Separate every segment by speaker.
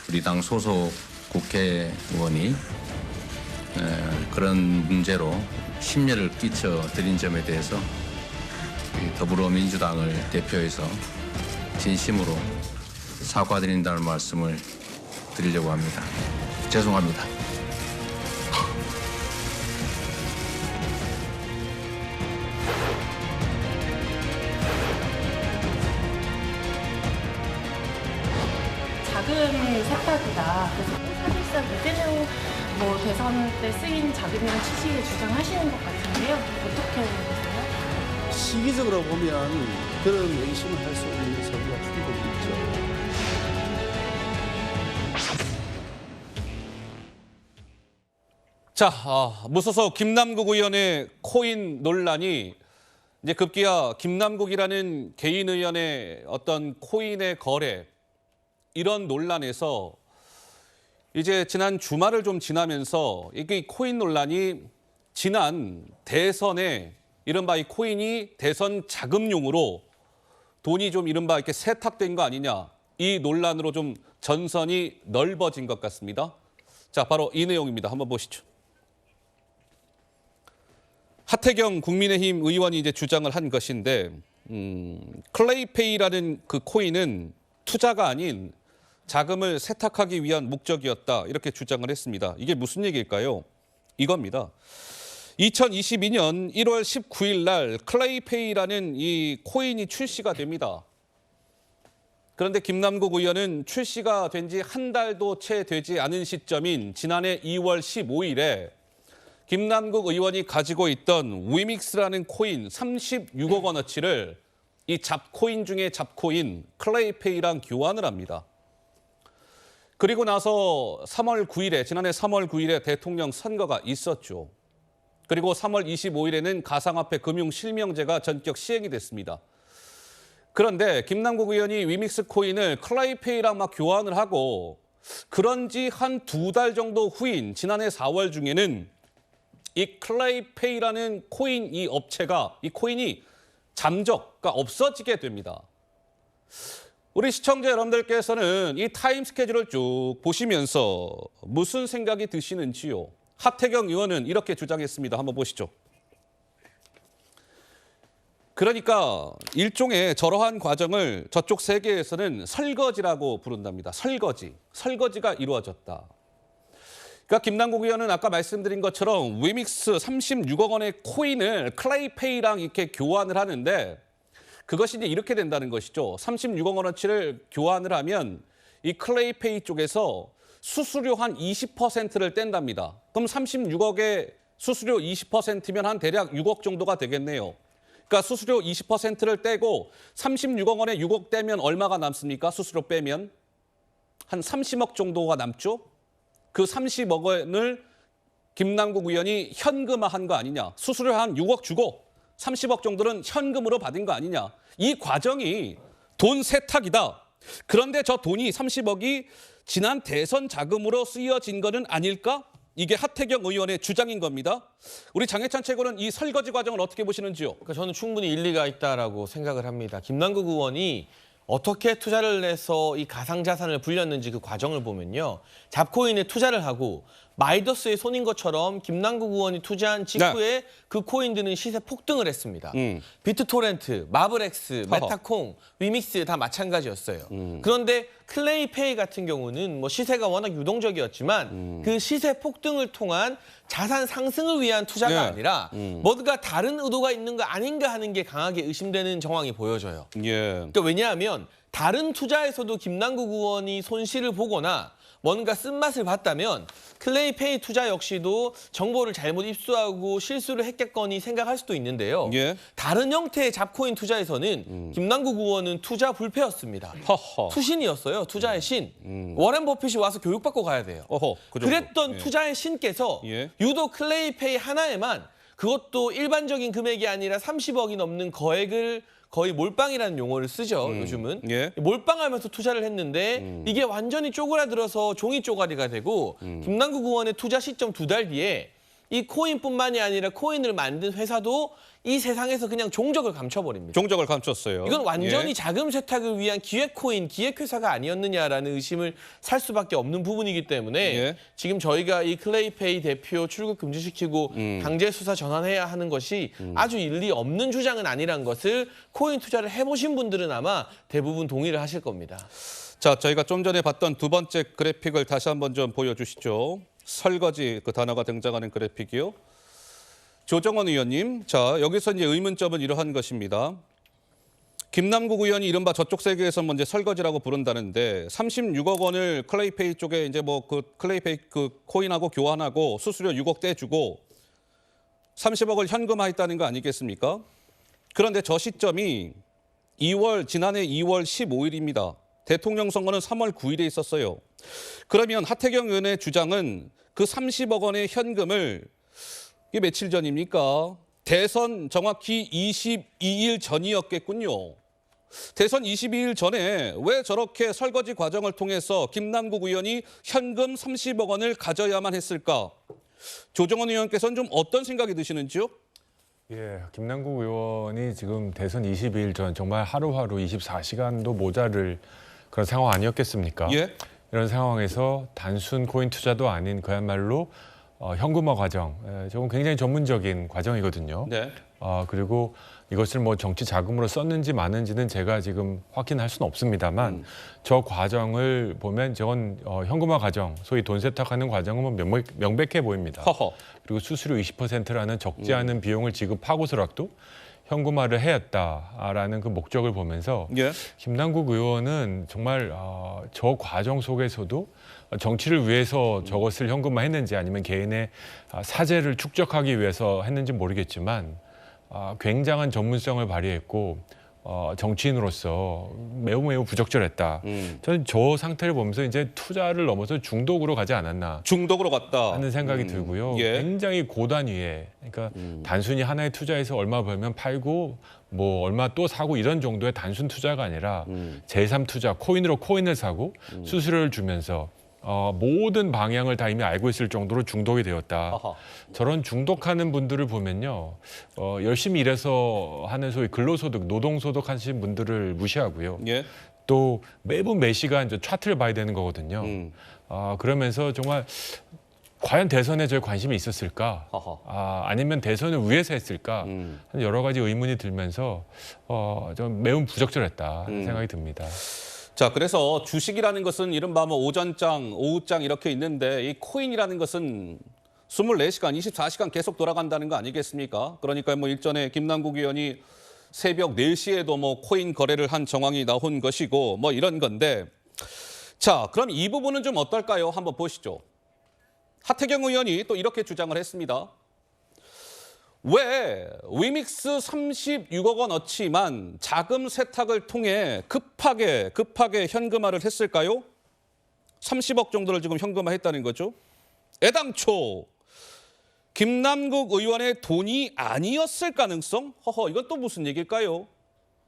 Speaker 1: 우리 당 소속 국회의원이 그런 문제로 심려를 끼쳐 드린 점에 대해서 더불어민주당을 대표해서 진심으로 사과드린다는 말씀을 드리려고 합니다. 죄송합니다.
Speaker 2: 자금 세탁이다. 그래서 사실상 이재명 대선 때 쓰인 자금이라는 취지를 주장하시는 것 같은데요. 어떻게 보세요?
Speaker 3: 시기적으로 보면 그런 의심을 할 수 있는 소지가 충분히 있죠.
Speaker 4: 자, 무소속 김남국 의원의 코인 논란이 이제 급기야 김남국이라는 개인 의원의 어떤 코인의 거래 이런 논란에서 이제 지난 주말을 좀 지나면서 이게 코인 논란이 지난 대선에 이른바 이 코인이 대선 자금용으로 돈이 좀 이른바 이렇게 세탁된 거 아니냐 이 논란으로 좀 전선이 넓어진 것 같습니다. 자, 바로 이 내용입니다. 한번 보시죠. 하태경 국민의힘 의원이 이제 주장을 한 것인데 클레이페이라는 그 코인은 투자가 아닌 자금을 세탁하기 위한 목적이었다 이렇게 주장을 했습니다. 이게 무슨 얘기일까요? 이겁니다. 2022년 1월 19일 날 클레이페이라는 이 코인이 출시가 됩니다. 그런데 김남국 의원은 출시가 된 지 한 달도 채 되지 않은 시점인 지난해 2월 15일에 김남국 의원이 가지고 있던 위믹스라는 코인 36억 원어치를 이 잡코인 중에 잡코인 클레이페이랑 교환을 합니다. 그리고 나서 3월 9일에 지난해 3월 9일에 대통령 선거가 있었죠. 그리고 3월 25일에는 가상화폐 금융실명제가 전격 시행이 됐습니다. 그런데 김남국 의원이 위믹스 코인을 클레이페이랑 막 교환을 하고 그런 지 한 2달 정도 후인 지난해 4월 중에는 이 클레이페이라는 코인 이 업체가 이 코인이 잠적가 없어지게 됩니다. 우리 시청자 여러분들께서는 이 타임 스케줄을 쭉 보시면서 무슨 생각이 드시는지요? 하태경 의원은 이렇게 주장했습니다. 한번 보시죠. 그러니까 일종의 저러한 과정을 저쪽 세계에서는 설거지라고 부른답니다. 설거지가 이루어졌다. 그러니까 김남국 의원은 아까 말씀드린 것처럼 위믹스 36억 원의 코인을 클레이페이랑 이렇게 교환을 하는데 그것이 이제 이렇게 된다는 것이죠. 36억 원어치를 교환을 하면 이 클레이페이 쪽에서 수수료 한 20%를 뗀답니다. 그럼 36억의 수수료 20%면 한 대략 6억 정도가 되겠네요. 그러니까 수수료 20%를 떼고 36억 원에 6억 떼면 얼마가 남습니까? 수수료 빼면 한 30억 정도가 남죠. 그 30억 원을 김남국 의원이 현금화한 거 아니냐. 수수료 한 6억 주고 30억 정도는 현금으로 받은 거 아니냐. 이 과정이 돈 세탁이다. 그런데 저 돈이 30억이 지난 대선 자금으로 쓰여진 거는 아닐까? 이게 하태경 의원의 주장인 겁니다. 우리 장해찬 최고는 이 설거지 과정을 어떻게 보시는지요?
Speaker 5: 그러니까 저는 충분히 일리가 있다라고 생각을 합니다. 김남국 의원이 어떻게 투자를 해서 이 가상자산을 불렸는지 그 과정을 보면요. 잡코인에 투자를 하고 마이더스의 손인 것처럼 김남국 의원이 투자한 직후에 그 코인들은 시세 폭등을 했습니다. 비트토렌트, 마블엑스, 메타콩, 위믹스 다 마찬가지였어요. 그런데 클레이페이 같은 경우는 뭐 시세가 워낙 유동적이었지만 그 시세 폭등을 통한 자산 상승을 위한 투자가 아니라 뭔가 다른 의도가 있는 거 아닌가 하는 게 강하게 의심되는 정황이 보여져요. 그러니까 왜냐하면 다른 투자에서도 김남국 의원이 손실을 보거나 뭔가 쓴맛을 봤다면 클레이페이 투자 역시도 정보를 잘못 입수하고 실수를 했겠거니 생각할 수도 있는데요. 다른 형태의 잡코인 투자에서는 김남국 의원은 투자 불패였습니다. 투신이었어요. 투자의 신. 워렌 버핏이 와서 교육받고 가야 돼요. 그랬던 투자의 신께서 유독 클레이페이 하나에만 그것도 일반적인 금액이 아니라 30억이 넘는 거액을 거의 몰빵이라는 용어를 쓰죠, 요즘은. 몰빵하면서 투자를 했는데 이게 완전히 쪼그라들어서 종이 쪼가리가 되고 김남국 의원의 투자 시점 2달 뒤에 이 코인뿐만이 아니라 코인을 만든 회사도 이 세상에서 그냥 종적을 감춰버립니다.
Speaker 4: 종적을 감췄어요.
Speaker 5: 이건 완전히
Speaker 4: 예.
Speaker 5: 자금 세탁을 위한 기획 코인, 기획 회사가 아니었느냐라는 의심을 살 수밖에 없는 부분이기 때문에
Speaker 4: 예.
Speaker 5: 지금 저희가 이 클레이페이 대표 출국 금지시키고 강제 수사 전환해야 하는 것이 아주 일리 없는 주장은 아니란 것을 코인 투자를 해보신 분들은 아마 대부분 동의를 하실 겁니다.
Speaker 4: 자, 저희가 좀 전에 봤던 두 번째 그래픽을 다시 한번 좀 보여주시죠. 설거지 그 단어가 등장하는 그래픽이요. 조정원 의원님, 자 여기서 이제 의문점은 이러한 것입니다. 김남국 의원이 이른바 저쪽 세계에서 이제 설거지라고 부른다는데 36억 원을 클레이페이 쪽에 이제 뭐 그 클레이페이 그 코인하고 교환하고 수수료 6억 떼주고 30억을 현금화했다는 거 아니겠습니까? 그런데 저 시점이 지난해 2월 15일입니다. 대통령 선거는 3월 9일에 있었어요. 그러면 하태경 의원의 주장은 그 30억 원의 현금을 이게 며칠 전입니까? 대선 정확히 22일 전이었겠군요. 대선 22일 전에 왜 저렇게 설거지 과정을 통해서 김남국 의원이 현금 30억 원을 가져야만 했을까? 조정원 의원께서는 좀 어떤 생각이 드시는지요?
Speaker 6: 예, 김남국 의원이 지금 대선 22일 전 정말 하루하루 24시간도 모자를 그런 상황 아니었겠습니까?
Speaker 4: 예.
Speaker 6: 이런 상황에서 단순 코인 투자도 아닌 그야말로 현금화 과정, 저건 굉장히 전문적인 과정이거든요.
Speaker 4: 네.
Speaker 6: 그리고 이것을 뭐 정치 자금으로 썼는지 마는지는 제가 지금 확인할 수는 없습니다만 저 과정을 보면 저건 현금화 과정, 소위 돈 세탁하는 과정은 뭐 명백해 보입니다.
Speaker 4: 허허.
Speaker 6: 그리고 수수료 20%라는 적지 않은 비용을 지급하고서라도 현금화를 해왔다라는 그 목적을 보면서
Speaker 4: 예.
Speaker 6: 김남국 의원은 정말 저 과정 속에서도 정치를 위해서 저것을 현금화했는지 아니면 개인의 사재를 축적하기 위해서 했는지 모르겠지만 굉장한 전문성을 발휘했고 정치인으로서 매우 부적절했다. 저는 저 상태를 보면서 이제 투자를 넘어서 중독으로 가지 않았나
Speaker 4: 중독으로 갔다
Speaker 6: 하는 생각이 들고요.
Speaker 4: 예.
Speaker 6: 굉장히 고단위에 그러니까 단순히 하나의 투자에서 얼마 벌면 팔고 뭐 얼마 또 사고 이런 정도의 단순 투자가 아니라 제3 투자, 코인으로 코인을 사고 수수료를 주면서 모든 방향을 다 이미 알고 있을 정도로 중독이 되었다.
Speaker 4: 아하.
Speaker 6: 저런 중독하는 분들을 보면요. 열심히 일해서 하는 소위 근로소득, 노동소득 하신 분들을 무시하고요.
Speaker 4: 예.
Speaker 6: 또 매분 매 시간 저 차트를 봐야 되는 거거든요. 그러면서 정말 과연 대선에 저에 관심이 있었을까? 아니면 대선을 위해서 했을까? 하는 여러 가지 의문이 들면서 좀 매우 부적절했다 하는 생각이 듭니다.
Speaker 4: 자, 그래서 주식이라는 것은 이른바 뭐 오전장, 오후장 이렇게 있는데 이 코인이라는 것은 24시간, 24시간 계속 돌아간다는 거 아니겠습니까? 그러니까 뭐 일전에 김남국 의원이 새벽 4시에도 뭐 코인 거래를 한 정황이 나온 것이고 뭐 이런 건데 자, 그럼 이 부분은 좀 어떨까요? 한번 보시죠. 하태경 의원이 또 이렇게 주장을 했습니다. 왜 위믹스 36억 원어치만 자금 세탁을 통해 급하게 현금화를 했을까요? 30억 정도를 지금 현금화했다는 거죠. 애당초 김남국 의원의 돈이 아니었을 가능성? 이건 또 무슨 얘기일까요?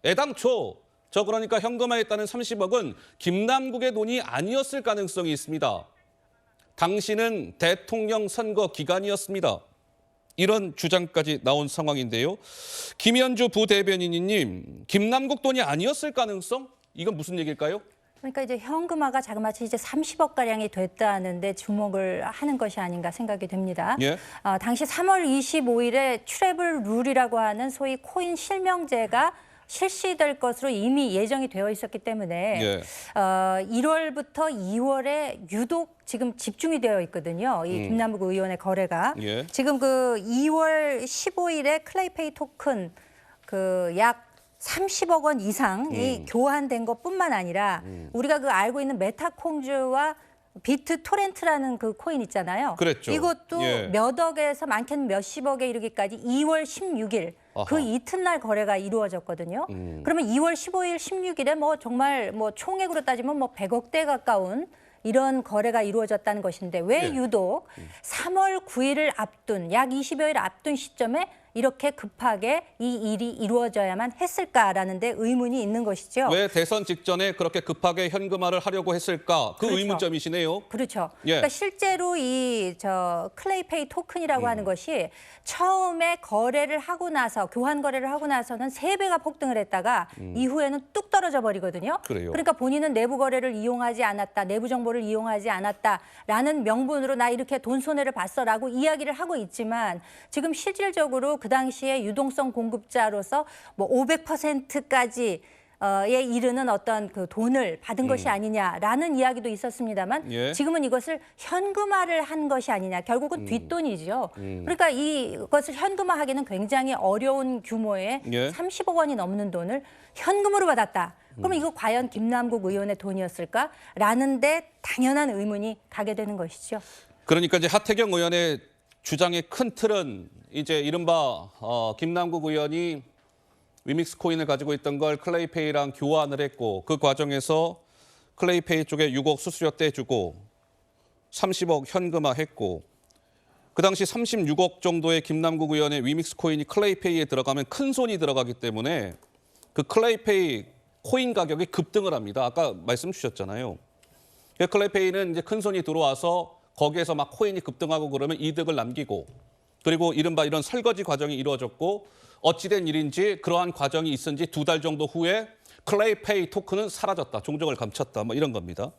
Speaker 4: 애당초 그러니까 현금화했다는 30억은 김남국의 돈이 아니었을 가능성이 있습니다. 당시는 대통령 선거 기간이었습니다. 이런 주장까지 나온 상황인데요. 김현주 부대변인님, 김남국 돈이 아니었을 가능성? 이건 무슨 얘기일까요?
Speaker 7: 그러니까 이제 현금화가 자그마치 이제 30억 가량이 됐다는데 주목을 하는 것이 아닌가 생각이 됩니다.
Speaker 4: 예.
Speaker 7: 당시 3월 25일에 트래블 룰이라고 하는 소위 코인 실명제가 실시될 것으로 이미 예정이 되어 있었기 때문에
Speaker 4: 예.
Speaker 7: 1월부터 2월에 유독 지금 집중이 되어 있거든요. 이 김남국 의원의 거래가.
Speaker 4: 예.
Speaker 7: 지금 그 2월 15일에 클레이페이 토큰 그 약 30억 원 이상이 교환된 것뿐만 아니라 우리가 그 알고 있는 메타콩즈와 비트 토렌트라는 그 코인 있잖아요.
Speaker 4: 그랬죠.
Speaker 7: 이것도
Speaker 4: 예.
Speaker 7: 몇 억에서 많게는 몇십억에 이르기까지 2월 16일 그
Speaker 4: 아하.
Speaker 7: 이튿날 거래가 이루어졌거든요. 그러면 2월 15일, 16일에 뭐 정말 뭐 총액으로 따지면 뭐 100억대 가까운 이런 거래가 이루어졌다는 것인데 왜
Speaker 4: 예.
Speaker 7: 유독 3월 9일을 앞둔 약 20여일 앞둔 시점에 이렇게 급하게 이 일이 이루어져야만 했을까라는 데 의문이 있는 것이죠.
Speaker 4: 왜 대선 직전에 그렇게 급하게 현금화를 하려고 했을까? 그
Speaker 7: 그렇죠.
Speaker 4: 의문점이시네요.
Speaker 7: 그렇죠.
Speaker 4: 예.
Speaker 7: 그러니까 실제로 이 클레이페이 토큰이라고 하는 것이 처음에 거래를 하고 나서 교환 거래를 하고 나서는 3배가 폭등을 했다가 이후에는 뚝 떨어져 버리거든요.
Speaker 4: 그래요.
Speaker 7: 그러니까 본인은 내부 거래를 이용하지 않았다, 내부 정보를 이용하지 않았다라는 명분으로 나 이렇게 돈 손해를 봤어라고 이야기를 하고 있지만 지금 실질적으로 그 당시에 유동성 공급자로서 뭐 500%까지 에 이르는 어떤 그 돈을 받은 것이 아니냐라는 이야기도 있었습니다만
Speaker 4: 예.
Speaker 7: 지금은 이것을 현금화를 한 것이 아니냐. 결국은 뒷돈이죠. 그러니까 이것을 현금화하기는 굉장히 어려운 규모의
Speaker 4: 예.
Speaker 7: 30억 원이 넘는 돈을 현금으로 받았다. 그러면 이거 과연 김남국 의원의 돈이었을까라는 데 당연한 의문이 가게 되는 것이죠.
Speaker 4: 그러니까 이제 하태경 의원의 주장의 큰 틀은 이제 이른바 김남국 의원이 위믹스 코인을 가지고 있던 걸 클레이페이랑 교환을 했고 그 과정에서 클레이페이 쪽에 6억 수수료 떼주고 30억 현금화했고 그 당시 36억 정도의 김남국 의원의 위믹스 코인이 클레이페이에 들어가면 큰 손이 들어가기 때문에 그 클레이페이 코인 가격이 급등을 합니다. 아까 말씀 주셨잖아요. 클레이페이는 이제 큰 손이 들어와서 거기에서 막 코인이 급등하고 그러면 이득을 남기고 그리고 이른바 이런 설거지 과정이 이루어졌고 어찌된 일인지 그러한 과정이 있은 지 2달 정도 후에 클레이페이 토큰은 사라졌다. 종적을 감췄다. 뭐 이런 겁니다.